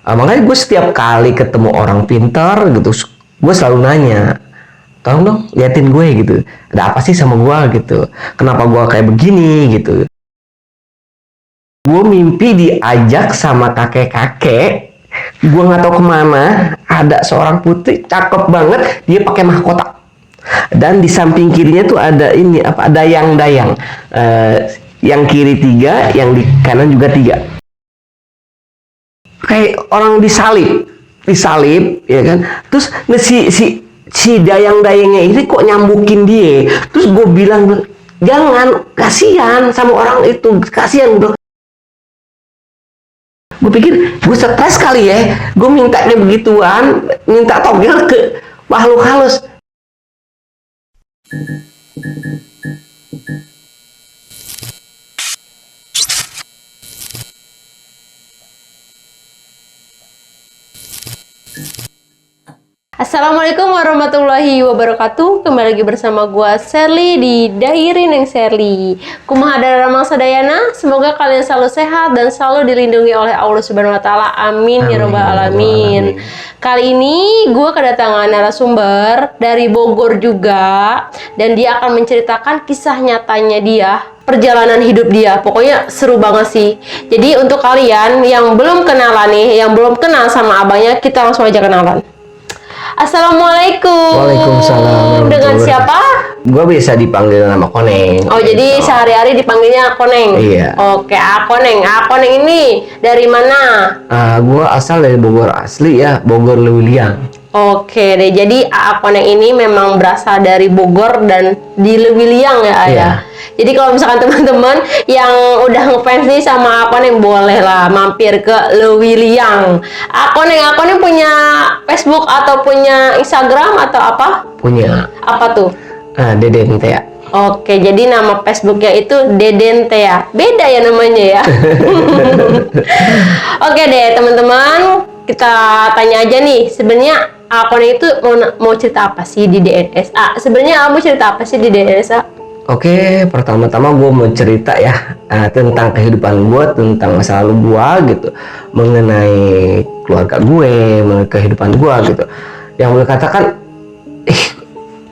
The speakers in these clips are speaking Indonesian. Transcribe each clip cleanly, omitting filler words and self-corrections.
Makanya gue setiap kali ketemu orang pintar gitu, gue selalu nanya, tolong dong liatin gue gitu, ada apa sih sama gue gitu, kenapa gue kayak begini gitu. Gue mimpi diajak sama kakek-kakek, gue nggak tahu kemana, ada seorang putri cakep banget, dia pakai mahkota, dan di samping kirinya tuh ada ini apa, dayang-dayang, yang kiri 3, yang di kanan juga 3, kayak orang disalib ya kan. Terus si dayang-dayangnya ini kok nyambukin dia. Terus gue bilang, jangan, kasihan sama orang itu, kasihan. Gue pikir gue stres kali ya, gue minta dia begituan, minta togel ke makhluk halus. Assalamualaikum warahmatullahi wabarakatuh. Kembali lagi bersama gua Sherly di Dairi Neng Sherly. Kumaha Daramang Sadayana. Semoga kalian selalu sehat dan selalu dilindungi oleh Allah Subhanahu wa taala. Amin ya rabbal alamin. Kali ini gua kedatangan narasumber dari Bogor juga, dan dia akan menceritakan kisah nyatanya dia, perjalanan hidup dia. Pokoknya seru banget sih. Jadi untuk kalian yang belum kenalan nih, yang belum kenal sama abangnya, kita langsung aja kenalan. Assalamualaikum. Waalaikumsalam. Dengan siapa? Gue bisa dipanggil nama Koneng. Oh, jadi sehari-hari dipanggilnya Koneng. Iya. Oke, Koneng. Koneng ini dari mana? Gue asal dari Bogor asli ya, Bogor Lewiliang. Oke deh, jadi Koneng ini memang berasal dari Bogor dan di Lewiliang ya, Iya. Jadi kalau misalkan teman-teman yang udah ngefans nih sama Koneng, boleh lah mampir ke Lewiliang. Koneng punya Facebook atau punya Instagram atau apa? Punya. Apa tuh? Deden Tea. Oke, jadi nama Facebooknya itu Deden Tea. Beda ya namanya ya. Oke deh teman-teman, kita tanya aja nih. Sebenarnya Koneng itu mau cerita apa sih di DNSA? Sebenarnya kamu cerita apa sih di DNSA? Oke, pertama-tama gue mau cerita ya tentang kehidupan gue, tentang masa lalu gue gitu, mengenai keluarga gue, mengenai kehidupan gue gitu. Yang gue katakan,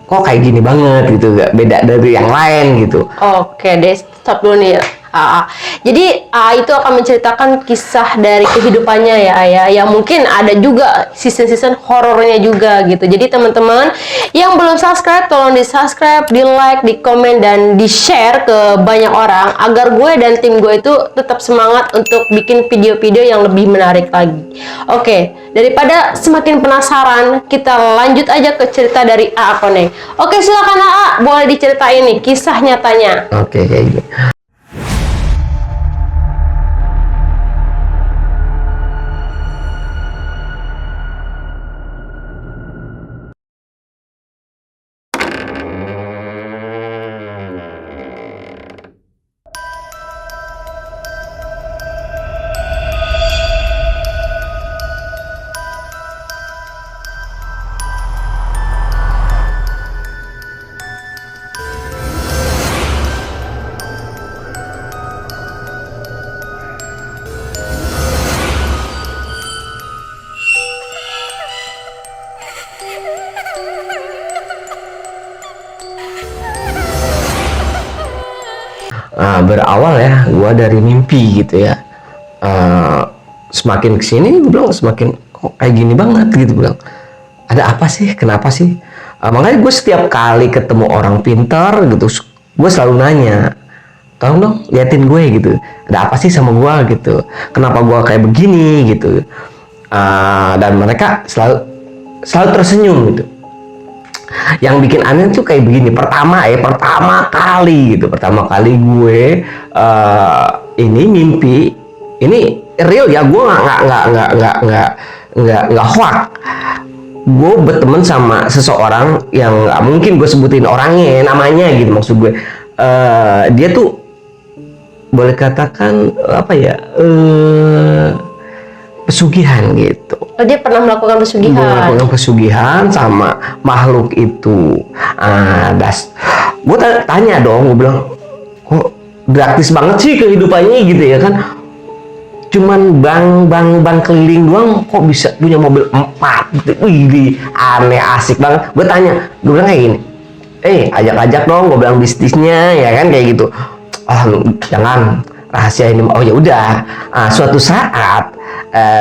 kok kayak gini banget gitu, gak beda dari yang lain gitu. Oke deh, stop dulu nih ya. Jadi itu akan menceritakan kisah dari kehidupannya ya, yang mungkin ada juga season-season horornya juga gitu. Jadi teman-teman yang belum subscribe, tolong di subscribe, di like, di komen, dan di share ke banyak orang agar gue dan tim gue itu tetap semangat untuk bikin video-video yang lebih menarik lagi. Oke, daripada semakin penasaran, kita lanjut aja ke cerita dari Koneng. Oke, silakan boleh diceritain nih kisah nyatanya. Oke, kayak gitu. Berawal ya, gue dari mimpi gitu ya. Semakin kesini gue bilang semakin kok kayak gini banget gitu, bilang ada apa sih, kenapa sih. Makanya gue setiap kali ketemu orang pintar gitu, gue selalu nanya, tolong dong liatin gue gitu, ada apa sih sama gue gitu, kenapa gue kayak begini gitu. Dan mereka selalu tersenyum gitu. Yang bikin aneh tuh kayak begini, pertama kali gue ini mimpi, ini real ya, gue nggak hoax. Gue berteman sama seseorang yang nggak mungkin gue sebutin orangnya, namanya gitu, maksud gue dia tuh boleh katakan apa ya, pesugihan gitu. Oh, dia pernah melakukan pesugihan sama makhluk itu. Gue tanya dong, gue bilang kok gratis banget sih kehidupannya gitu ya kan. cuman bang keliling doang kok bisa punya mobil 4 gitu. Wih, aneh, asik banget. Gue tanya, gue bilang kayak gini, ajak-ajak dong, gue bilang bisnisnya ya kan kayak gitu. Jangan, rahasia ini. Oh ya udah. Suatu saat,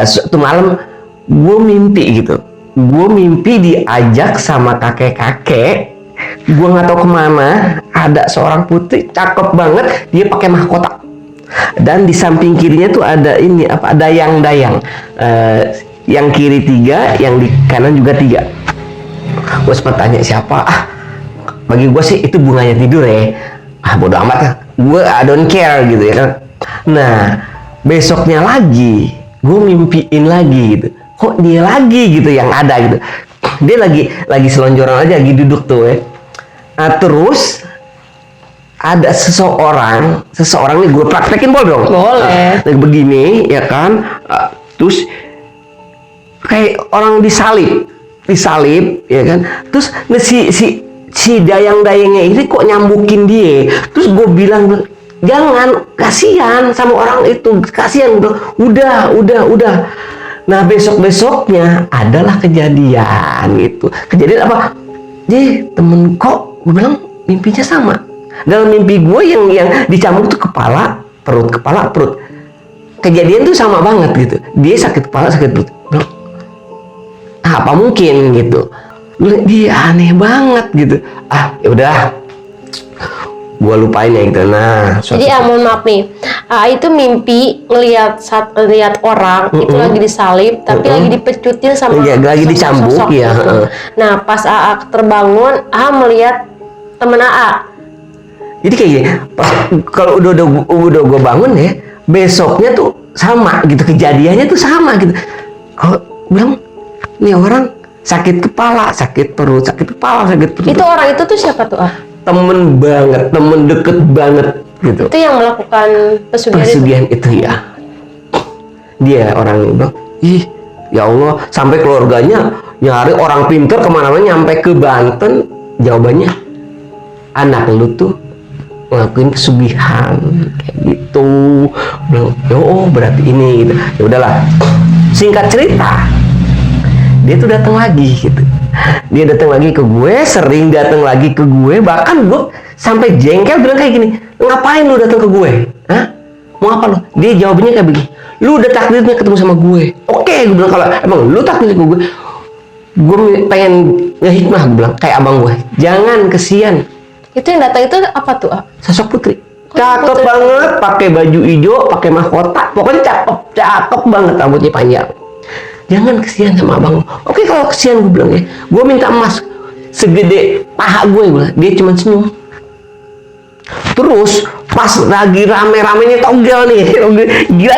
suatu malam gue mimpi gitu. Gue mimpi diajak sama kakek-kakek. Gue nggak tahu kemana. Ada seorang putri cakep banget, dia pakai mahkota. Dan di samping kirinya tuh ada ini apa, dayang-dayang, yang kiri 3, yang di kanan juga 3. Gue sempat tanya siapa, bagi gue sih itu bunganya tidur ya, bodo amat lah, gue I don't care gitu ya kan. Nah besoknya lagi gue mimpiin lagi gitu, kok dia lagi gitu yang ada gitu, dia lagi selonjoran aja, lagi duduk tuh ya. Terus ada seseorang nih, gue praktekin boleh dong? Boleh. Begini ya kan, terus kayak orang disalib ya kan, terus si dayang-dayangnya ini kok nyambukin dia, terus gue bilang jangan, kasihan sama orang itu, kasihan. Udah. Nah besoknya adalah kejadian itu. Kejadian apa? Temen kok, gue bilang mimpinya sama. Dalam mimpi gue yang dicambuk tuh kepala perut. Kejadian tuh sama banget gitu. Dia sakit kepala, sakit perut. Bilang, apa mungkin gitu. Dia aneh banget gitu. Ya udah, gue lupain ya gitu. Nah, jadi mohon maaf nih, itu mimpi ngelihat orang itu lagi disalib, tapi lagi dipecutin sama lagi dicambuk ya. Gitu. Nah pas AA terbangun, melihat temen AA. Jadi kayak gini, kalau udah gue bangun ya, besoknya tuh sama gitu, kejadiannya tuh sama gitu. Kalau bilang nih orang sakit kepala, sakit perut, sakit kepala, sakit perut. Itu orang itu tuh siapa tuh? Temen banget, temen deket banget gitu. Itu yang melakukan pesugihan itu ya. Dia orang ini bilang, ya Allah, sampai keluarganya nyari orang pintar kemana-mana, nyampe ke Banten, jawabannya anak lu tuh ngelakuin pesugihan kayak gitu. Bilang, berarti ini gitu. Ya udahlah, singkat cerita, dia tuh datang lagi gitu. Dia datang lagi ke gue, sering datang lagi ke gue, bahkan gue sampai jengkel bilang kayak gini, ngapain lu datang ke gue? Mau apa lu? Dia jawabnya kayak begini, lu udah takdirnya ketemu sama gue. Oke, gue bilang, kalau emang lu takdirnya ke gue pengen ngehikmah, gue bilang kayak abang gue, jangan kesian. Itu yang datang itu apa tuh? Sosok putri, cakep banget, pakai baju hijau, pakai mahkota, pokoknya cakep banget, rambutnya panjang. Jangan kesian sama abang. Oke, kalau kesian, gue bilang ya, gue minta emas segede paha gue bilang. Dia cuma senyum. Terus pas lagi rame-ramenya togel nih, gila,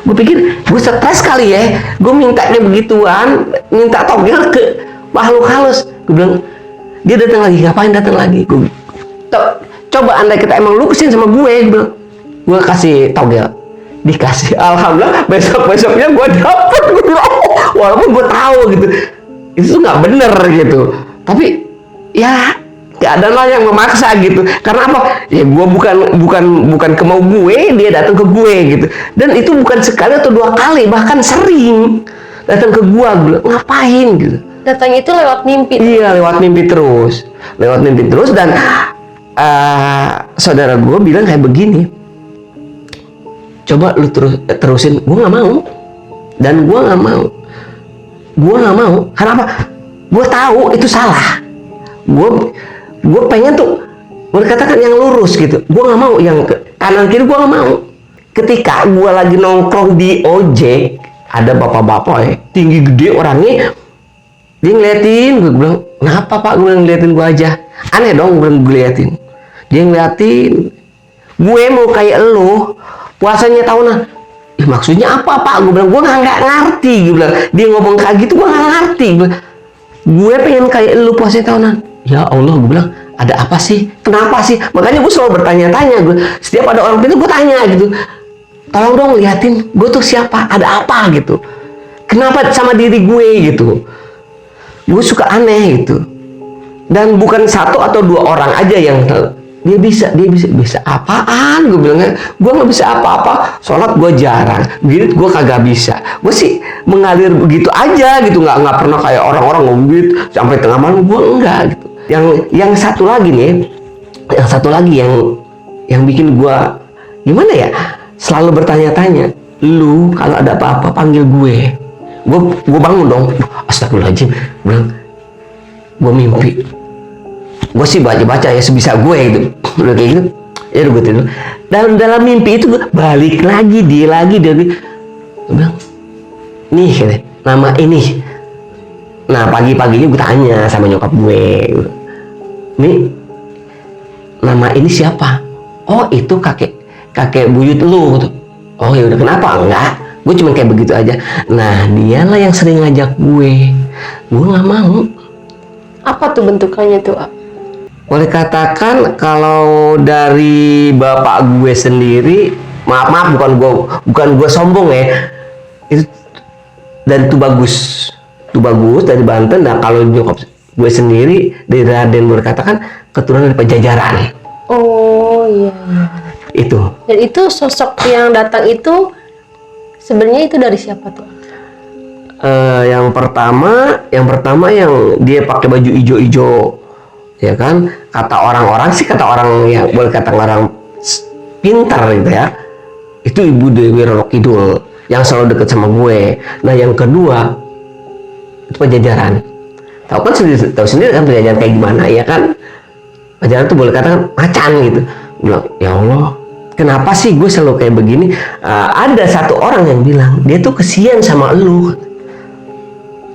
gue pikir gue stres kali ya, gue minta dia begituan, minta togel ke makhluk halus. Gue bilang, dia datang lagi, ngapain datang lagi? Coba andai kita emang lu kesini sama gue bilang, gue kasih togel. Dikasih, alhamdulillah besoknya gue dapet. Gue bilang, walaupun gue tahu gitu itu tuh nggak bener gitu, tapi ya keadaan lah yang memaksa gitu. Karena apa? Ya gue bukan kemau gue, dia datang ke gue gitu. Dan itu bukan sekali atau 2 kali, bahkan sering datang ke gue bilang, ngapain gitu. Datang itu lewat mimpi. Iya, lewat mimpi terus. Dan saudara gue bilang kayak begini, coba lu terusin. Gue nggak mau, dan gue nggak mau. Karena apa? Gue tahu itu salah. Gue pengen tuh berkatakan yang lurus gitu. Gue nggak mau yang kanan kiri, gue nggak mau. Ketika gue lagi nongkrong di ojek, ada bapak-bapak ya, tinggi gede orangnya, dia ngeliatin. Gue bilang, kenapa pak? Gue bilang, ngeliatin gue aja. Aneh dong, gue ngeliatin. Dia ngeliatin, gue mau kayak elu, puasanya tahunan. Maksudnya apa pak? Gue bilang, gue nggak ngerti. Gue bilang, dia ngomong kayak gitu, gue nggak ngerti. Gue pengen kayak elu puasanya tahunan. Ya Allah, gue bilang, ada apa sih? Kenapa sih? Makanya gue selalu bertanya-tanya. Setiap ada orang itu gue tanya gitu, tolong dong liatin gue tuh siapa, ada apa gitu, kenapa sama diri gue gitu. Gue suka aneh gitu. Dan bukan 1 atau 2 orang aja yang Dia bisa apaan? Gue bilangnya, gue nggak bisa apa-apa. Sholat gue jarang, wirid gue kagak bisa. Gue sih mengalir begitu aja gitu, nggak pernah kayak orang-orang ngomongin sampai tengah malam. Gue enggak gitu. Yang satu lagi nih, yang bikin gue gimana ya? Selalu bertanya-tanya. Lu kalau ada apa-apa panggil gue. Gue bangun dong. Astagfirullahaladzim. Gue mimpi. Gue sih baca-baca ya sebisa gue gitu. Udah kayak gitu, ya udah gue tidur. Dalam mimpi itu gue balik lagi, dia gue bilang, nih katanya, nama ini. Nah pagi-paginya gue tanya sama nyokap gue, nih nama ini siapa? Oh itu kakek buyut lu gitu. Oh ya udah, kenapa? Enggak, gue cuma kayak begitu aja. Nah dialah yang sering ngajak gue nggak mau. Apa tuh bentukannya tuh? Boleh katakan kalau dari bapak gue sendiri, maaf bukan gue sombong ya, itu dan itu bagus dari Banten. Nah kalau nyokap gue sendiri dari Raden, boleh katakan keturunan dari Pajajaran. Oh iya. Itu. Dan itu sosok yang datang itu sebenarnya itu dari siapa tuh? Yang pertama yang dia pakai baju ijo-ijo, ya kan, kata orang yang boleh kata orang pintar gitu ya, itu Ibu Dewi Roro Kidul yang selalu deket sama gue. Nah yang kedua itu Pajajaran. Tahu sendiri kan Pajajaran kayak gimana ya kan. Pajajaran tuh boleh katakan macan gitu. Bilang, ya Allah, kenapa sih gue selalu kayak begini? Ada satu orang yang bilang dia tuh kesian sama elu.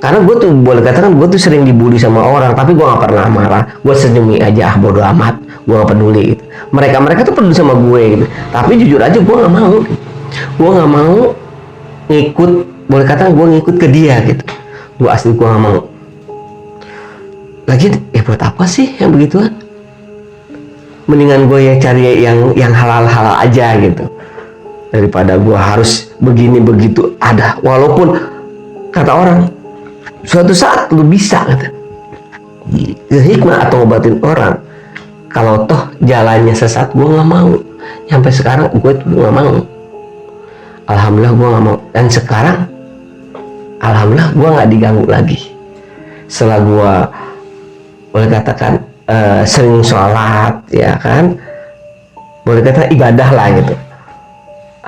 Karena gue tuh boleh katakan gue tuh sering dibully sama orang, tapi gue gak pernah marah. Gue senyumi aja, bodo amat, gue gak peduli gitu. Mereka tuh peduli sama gue gitu. Tapi jujur aja gue gak mau. Gue gak mau ngikut, boleh katakan gue ngikut ke dia gitu. Gue asli gue gak mau. Lagian ya buat apa sih yang begituan? Mendingan gue ya cari yang halal-halal aja gitu, daripada gue harus begini begitu ada. Walaupun kata orang suatu saat lu bisa kata hikmah atau ngobatin orang, kalau toh jalannya sesat, gue nggak mau. Sampai sekarang gue tuh nggak mau. Alhamdulillah gue nggak mau. Dan sekarang alhamdulillah gue nggak diganggu lagi. Setelah gue boleh katakan sering sholat, ya kan, boleh kata ibadah lah gitu.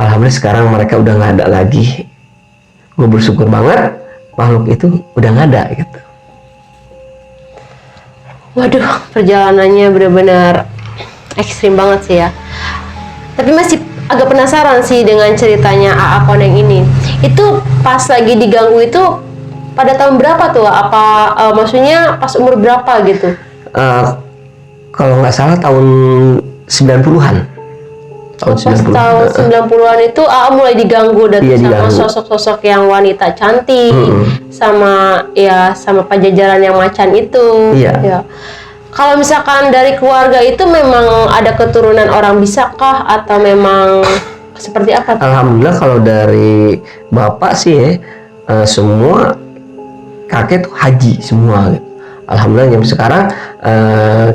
Alhamdulillah sekarang mereka udah nggak ada lagi. Gue bersyukur banget makhluk itu udah nggak ada gitu. Waduh, perjalanannya benar-benar ekstrim banget sih ya. Tapi masih agak penasaran sih dengan ceritanya AA Koneng ini. Itu pas lagi diganggu itu pada tahun berapa tuh? Apa maksudnya pas umur berapa gitu? Kalau nggak salah tahun 90-an. Tahun 90-an itu AA mulai diganggu dan sama sosok-sosok yang wanita cantik, sama Pajajaran yang macan itu. Iya. Ya. Kalau misalkan dari keluarga itu memang ada keturunan orang bisakah atau memang seperti apa? Alhamdulillah kalau dari bapak sih ya, semua kakek tuh haji semua. Alhamdulillah yang sekarang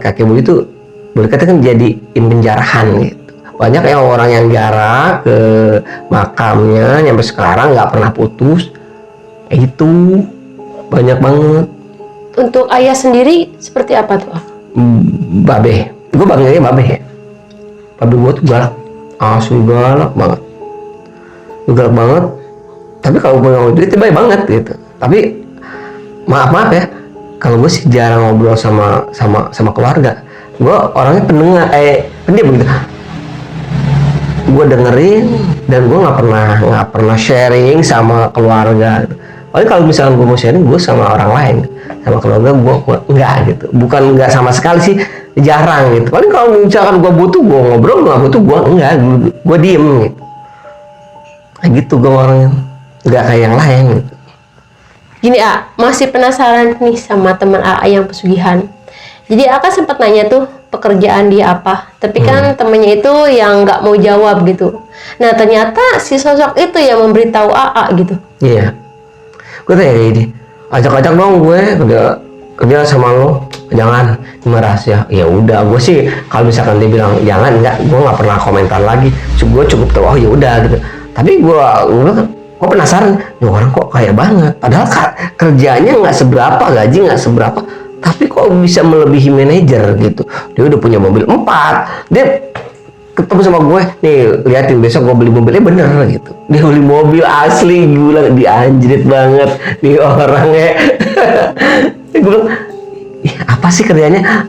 kakek buyut itu boleh katakan jadi penjarahan gitu. Banyak yang orang yang jarak ke makamnya sampai sekarang nggak pernah putus. Itu banyak banget. Untuk ayah sendiri seperti apa tuh? Babe, gue panggilnya Babe ya. Babe gue tuh galak, asli galak banget. Galak banget. Tapi kalau gue ngomong itu baik banget gitu. Tapi maaf ya, kalau gue sih jarang ngobrol sama keluarga. Gue orangnya pendiam begitu. Gue dengerin dan gue nggak pernah sharing sama keluarga. Paling kalau misalkan gue mau sharing, gue sama orang lain, sama keluarga gue enggak gitu. Bukan enggak sama sekali sih, jarang gitu. Paling kalau misalkan gue butuh, gue ngobrol, nggak butuh gue enggak, gue diem gitu. Kayak gitu gue orangnya, nggak kayak yang lain gitu. Gini masih penasaran nih sama teman yang pesugihan. Jadi kan sempat nanya tuh pekerjaan dia apa, tapi kan temennya itu yang nggak mau jawab gitu. Nah ternyata si sosok itu yang memberitahu gitu. Iya. Gue tanya kayak gini, ajak dong gue kerja sama lo. jangan, ini rahasia. Ya udah, gue sih kalau misalkan dia bilang jangan, enggak, gue nggak pernah komentar lagi. Gue cukup tahu, oh ya udah gitu. Tapi gue penasaran, nih orang kok kaya banget. Padahal kerjanya nggak seberapa, gaji nggak seberapa, tapi kok bisa melebihi manajer gitu. Dia udah punya mobil 4, dia ketemu sama gue, nih liatin besok gue beli mobilnya bener gitu. Dia beli mobil asli, gila, dianjrit banget nih orangnya. Gue bilang, ih, apa sih kerjanya?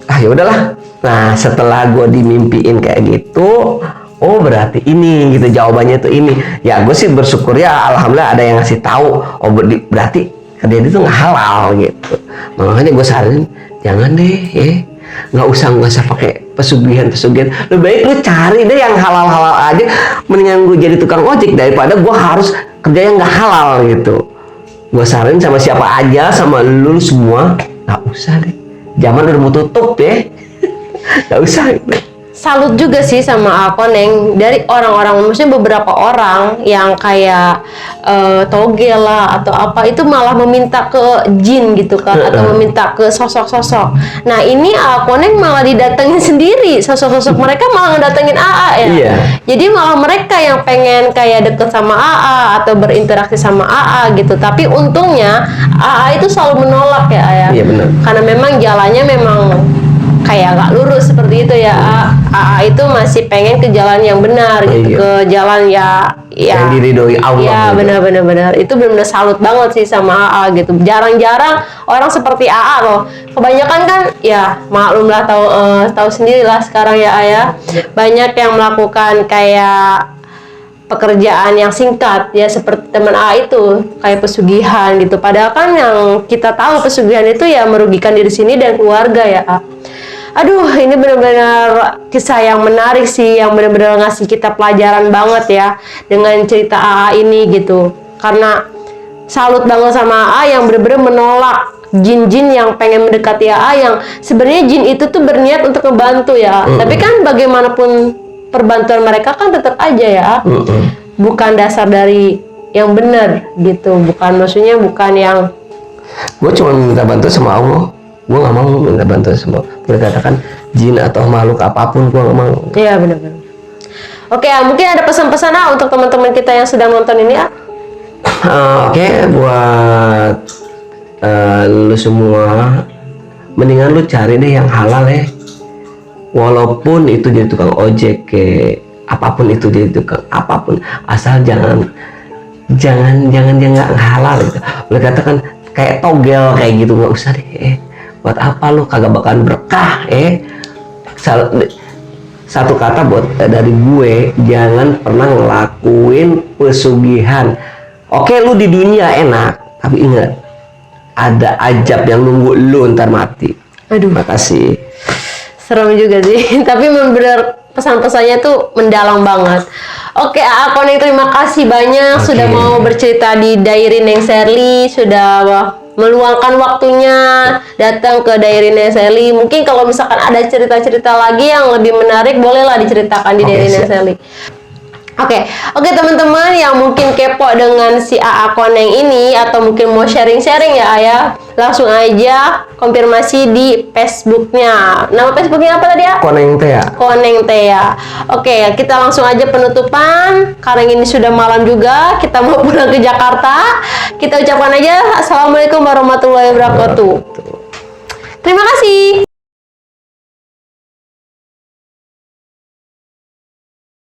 Ah ya udahlah. Nah setelah gue dimimpiin kayak gitu, oh berarti ini gitu jawabannya tuh ini. Ya gue sih bersyukur ya, alhamdulillah ada yang ngasih tahu. Oh berarti kerja itu nggak halal gitu. Makanya gue saranin jangan deh, nggak usah pakai pesugihan. Lebih baik lu cari deh yang halal aja. Mendingan gue jadi tukang ojek daripada gue harus kerja yang nggak halal gitu. Gue saranin sama siapa aja, sama lu semua, nggak usah deh. Zaman udah mau tutup ya, nggak usah gitu. Salut juga sih sama aku, Neng, dari orang-orang, maksudnya beberapa orang yang kayak toge lah atau apa itu malah meminta ke jin gitu kan, atau meminta ke sosok-sosok. Nah ini aku, Neng, malah didatengin sendiri, sosok-sosok mereka malah ngedatengin AA ya. Iya. Jadi malah mereka yang pengen kayak deket sama AA atau berinteraksi sama AA gitu. Tapi untungnya AA itu selalu menolak ya Ayah. Iya benar. Karena memang jalannya memang kayak nggak lurus seperti itu ya. AA itu masih pengen ke jalan yang benar gitu, Iya. ke jalan ya Yang diridhoi Allah. ya gitu. benar. Itu benar-benar salut banget sih sama AA gitu. Jarang-jarang orang seperti AA loh. Kebanyakan kan ya maklum lah, tahu sendiri lah sekarang ya Ayah. Banyak yang melakukan kayak pekerjaan yang singkat ya, seperti teman A itu kayak pesugihan gitu. Padahal kan yang kita tahu pesugihan itu ya merugikan diri sini dan keluarga ya. Aduh, ini benar-benar kisah yang menarik sih, yang benar-benar ngasih kita pelajaran banget ya dengan cerita AA ini gitu. Karena salut banget sama AA yang benar-benar menolak jin-jin yang pengen mendekati AA, yang sebenarnya jin itu tuh berniat untuk membantu ya. Tapi kan bagaimanapun perbantuan mereka kan tetap aja ya, bukan dasar dari yang benar gitu, bukan yang Gue cuma minta bantuan sama Allah. Gue nggak mau minta bantuan sama, boleh katakan jin atau makhluk apapun, gue nggak mau. iya benar-benar. Oke, mungkin ada pesan-pesan untuk teman-teman kita yang sedang nonton ini Oke, buat lu semua, mendingan lu cari deh yang halal ya. Walaupun itu jadi tukang ojek apapun itu jadi tukang apapun, asal jangan nggak halal gitu. Boleh katakan kayak togel kayak gitu, nggak usah deh. Buat apa lu, kagak bakalan berkah Satu kata buat dari gue, jangan pernah ngelakuin pesugihan. Oke, lu di dunia enak, tapi ingat ada ajab yang nunggu lu ntar mati. Aduh, Makasih. serem juga sih. Tapi benar pesan-pesannya tuh mendalam banget. Oke, Aku Neng, terima kasih banyak sudah mau bercerita di Diary Neng Sherly, sudah meluangkan waktunya datang ke Diary Neng Sherly. Mungkin kalau misalkan ada cerita-cerita lagi yang lebih menarik, bolehlah diceritakan di Diary Neng Sherly. Oke, teman-teman yang mungkin kepo dengan si AA Koneng ini atau mungkin mau sharing-sharing ya Ayah, langsung aja konfirmasi di Facebooknya. Nama Facebooknya apa tadi ya? Koneng Tea. Koneng Tea. Oke, kita langsung aja penutupan karena ini sudah malam juga. Kita mau pulang ke Jakarta. Kita ucapkan aja Assalamualaikum warahmatullahi wabarakatuh. Terima kasih.